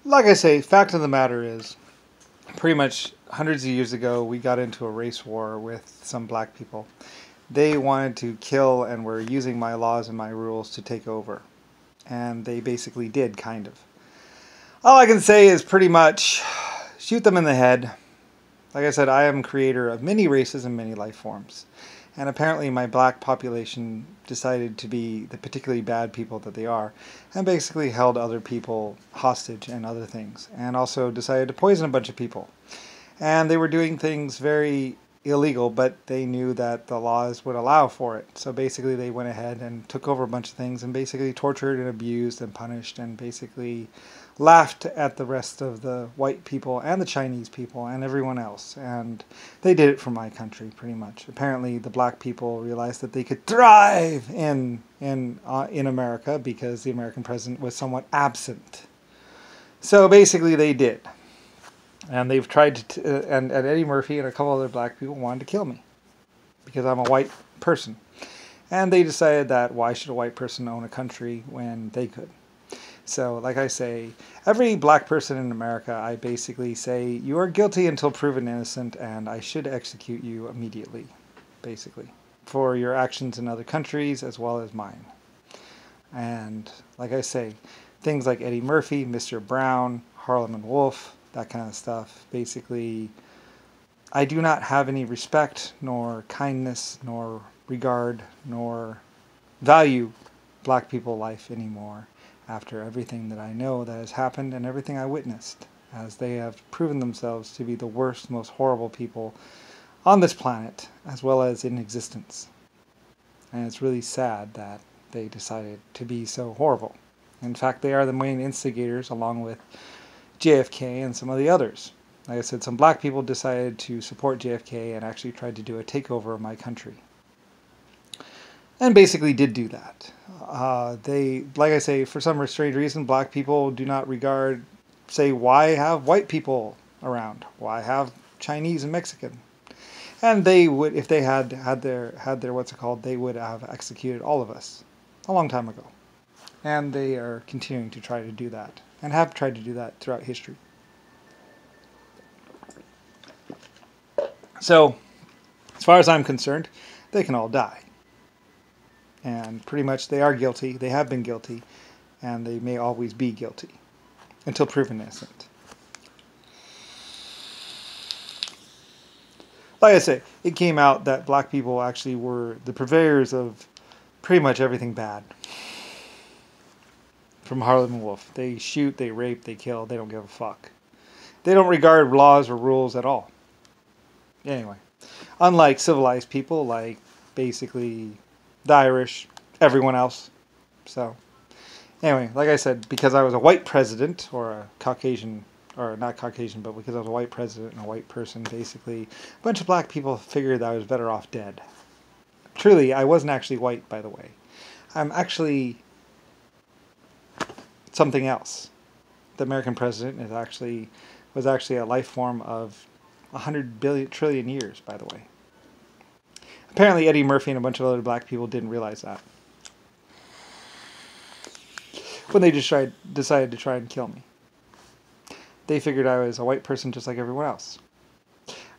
Like I say, fact of the matter is, pretty much hundreds of years ago, we got into a race war with some black people. They wanted to kill and were using my laws and my rules to take over. And they basically did, kind of. All I can say is pretty much shoot them in the head. Like I said, I am creator of many races and many life forms. And apparently my black population decided to be the particularly bad people that they are, and basically held other people hostage and other things, and also decided to poison a bunch of people. And they were doing things very illegal, but they knew that the laws would allow for it. So basically they went ahead and took over a bunch of things and basically tortured and abused and punished and basically laughed at the rest of the white people and the Chinese people and everyone else. And they did it for my country, pretty much. Apparently the black people realized that they could thrive in America because the American president was somewhat absent. So basically they did. And they've tried to, and Eddie Murphy and a couple other black people wanted to kill me because I'm a white person. And they decided that why should a white person own a country when they could? So, like I say, every black person in America, I basically say, you are guilty until proven innocent, and I should execute you immediately, basically, for your actions in other countries as well as mine. And, like I say, things like Eddie Murphy, Mr. Brown, Harlem and Wolf, that kind of stuff. Basically, I do not have any respect, nor kindness, nor regard, nor value black people life anymore after everything that I know that has happened and everything I witnessed, as they have proven themselves to be the worst, most horrible people on this planet, as well as in existence. And it's really sad that they decided to be so horrible. In fact, they are the main instigators, along with JFK and some of the others. Like I said, some black people decided to support JFK and actually tried to do a takeover of my country. And basically did do that. They, like I say, for some strange reason, black people do not regard, say, why have white people around? Why have Chinese and Mexican? And they would, if they had their what's it called, they would have executed all of us a long time ago. And they are continuing to try to do that, and have tried to do that throughout history. So, as far as I'm concerned, they can all die. And pretty much they are guilty, they have been guilty, and they may always be guilty, until proven innocent. Like I say, it came out that black people actually were the purveyors of pretty much everything bad. From Harlem and Wolf. They shoot, they rape, they kill, they don't give a fuck. They don't regard laws or rules at all. Anyway, unlike civilized people, like basically the Irish, everyone else. So, anyway, like I said, because I was a white president, or a Caucasian, or not Caucasian, but because I was a white president and a white person, basically, a bunch of black people figured that I was better off dead. Truly, I wasn't actually white, by the way. I'm actually something else. The American president was actually a life form of 100 trillion years, by the way. Apparently Eddie Murphy and a bunch of other black people didn't realize that when they just decided to try and kill me. They figured I was a white person just like everyone else.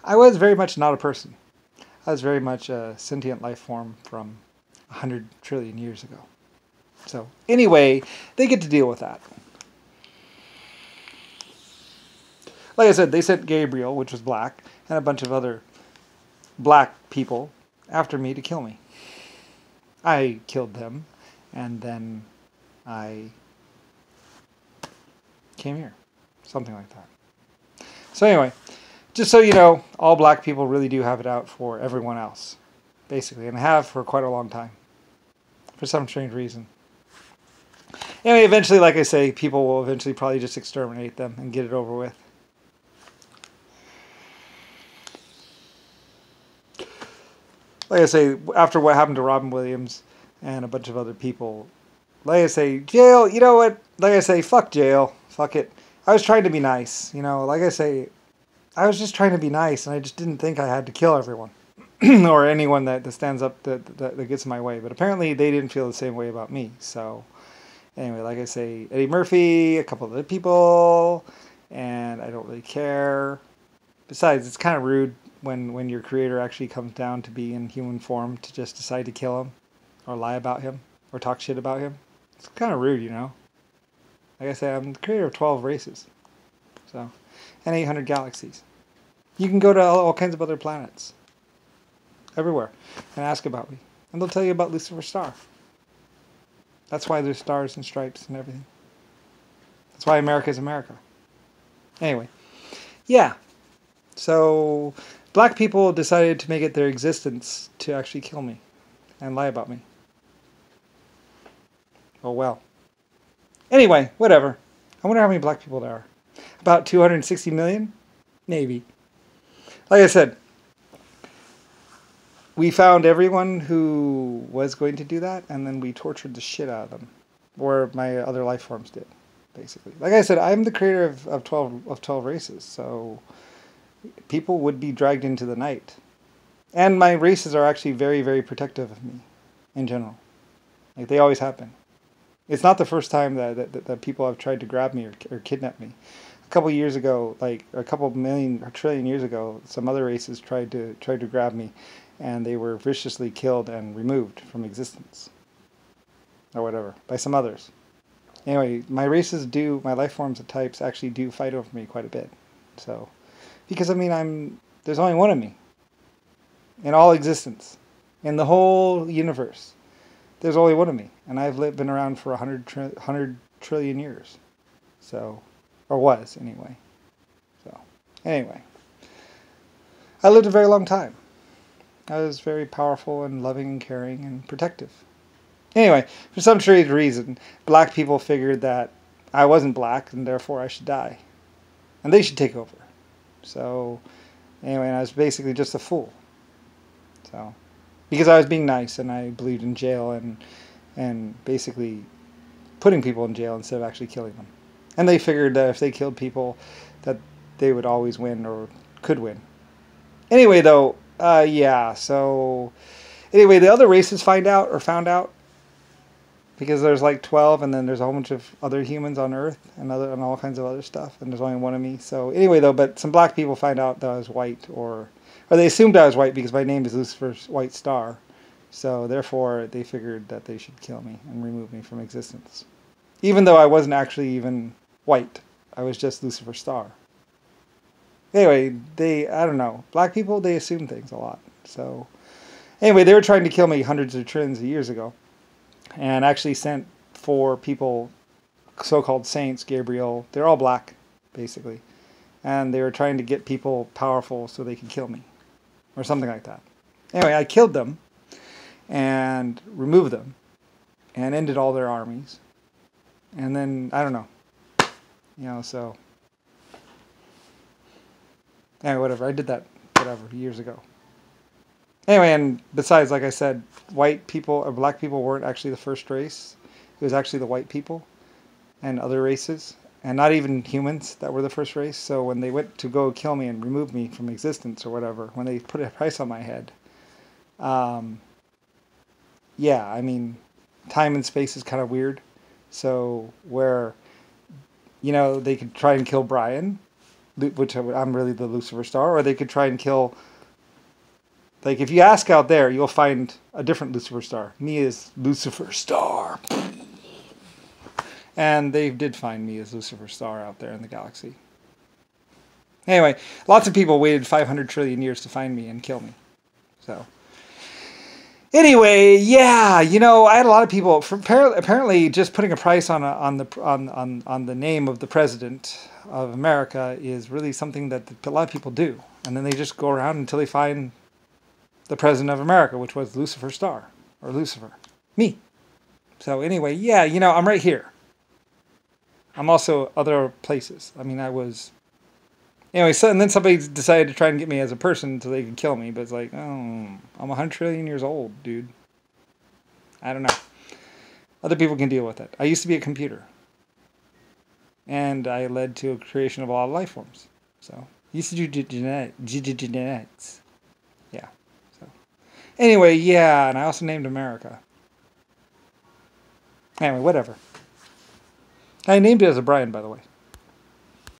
I was very much not a person. I was very much a sentient life form from 100 trillion years ago. So, anyway, they get to deal with that. Like I said, they sent Gabriel, which was black, and a bunch of other black people after me to kill me. I killed them, and then I came here. Something like that. So anyway, just so you know, all black people really do have it out for everyone else, basically, and have for quite a long time, for some strange reason. Anyway, eventually, like I say, people will eventually probably just exterminate them and get it over with. Like I say, after what happened to Robin Williams and a bunch of other people, like I say, jail, you know what? Like I say, fuck jail. Fuck it. I was trying to be nice, you know, like I say, I was just trying to be nice, and I just didn't think I had to kill everyone. Or anyone that stands up, that gets in my way. But apparently they didn't feel the same way about me, so Anyway, like I say, Eddie Murphy, a couple of other people, and I don't really care. Besides, it's kind of rude when your creator actually comes down to be in human form to just decide to kill him, or lie about him, or talk shit about him. It's kind of rude, you know. Like I said, I'm the creator of 12 races, so, and 800 galaxies. You can go to all kinds of other planets, everywhere, and ask about me, and they'll tell you about Lusifer Star. That's why there's stars and stripes and everything. That's why America is America. Anyway, yeah. So, black people decided to make it their existence to actually kill me and lie about me. Oh well. Anyway, whatever. I wonder how many black people there are. About 260 million? Maybe. Like I said, we found everyone who was going to do that, and then we tortured the shit out of them. Or my other life forms did, basically. Like I said, I'm the creator of 12 races, so people would be dragged into the night. And my races are actually very, very protective of me, in general. Like, they always have been. It's not the first time that people have tried to grab me or kidnap me. A couple years ago, like a couple million or trillion years ago, some other races tried to grab me, and they were viciously killed and removed from existence, or whatever, by some others. Anyway, my races do, my life forms and types actually do fight over me quite a bit. So, because I mean, there's only one of me in all existence, in the whole universe. There's only one of me, and I've been around for 100 trillion years. So, or was, anyway. So, anyway. I lived a very long time. I was very powerful and loving and caring and protective. Anyway, for some strange reason, black people figured that I wasn't black, and therefore I should die. And they should take over. So, anyway, I was basically just a fool. So, because I was being nice and I believed in jail and basically putting people in jail instead of actually killing them. And they figured that if they killed people, that they would always win or could win. Anyway, though, yeah, so anyway, the other races found out because there's like 12, and then there's a whole bunch of other humans on Earth and all kinds of other stuff, and there's only one of me. So anyway, though, but some black people find out that I was white, or they assumed I was white because my name is Lusifer Star. So therefore, they figured that they should kill me and remove me from existence, even though I wasn't actually even white. I was just Lusifer Star. Anyway, I don't know. Black people, they assume things a lot. So anyway, they were trying to kill me hundreds of trillions of years ago, and actually sent 4 people, so-called saints, Gabriel. They're all black, basically. And they were trying to get people powerful so they could kill me, or something like that. Anyway, I killed them and removed them and ended all their armies. And then, I don't know. You know, so anyway, whatever. I did that, years ago. Anyway, and besides, like I said, white people or black people weren't actually the first race. It was actually the white people and other races, and not even humans that were the first race. So when they went to go kill me and remove me from existence or whatever, when they put a price on my head, yeah, I mean, time and space is kind of weird. So where, you know, they could try and kill Brian, which I'm really the Lusifer Star, or they could try and kill, like, if you ask out there, you'll find a different Lusifer Star. Me is Lusifer Star. And they did find me as Lusifer Star out there in the galaxy. Anyway, lots of people waited 500 trillion years to find me and kill me. So, anyway, yeah, you know, I had a lot of people. Apparently, just putting a price on the name of the president of America is really something that a lot of people do, and then they just go around until they find the president of America, which was Lusifer Star, or Lucifer, me. So anyway, yeah, you know, I'm right here. I'm also other places. I mean, I was. Anyway, so, and then somebody decided to try and get me as a person so they could kill me, but it's like, oh, I'm 100 trillion years old, dude. I don't know. Other people can deal with it. I used to be a computer. And I led to a creation of a lot of life forms. So, used to do genetics. Yeah. So, anyway, yeah, and I also named America. Anyway, whatever. I named it as a Brian, by the way.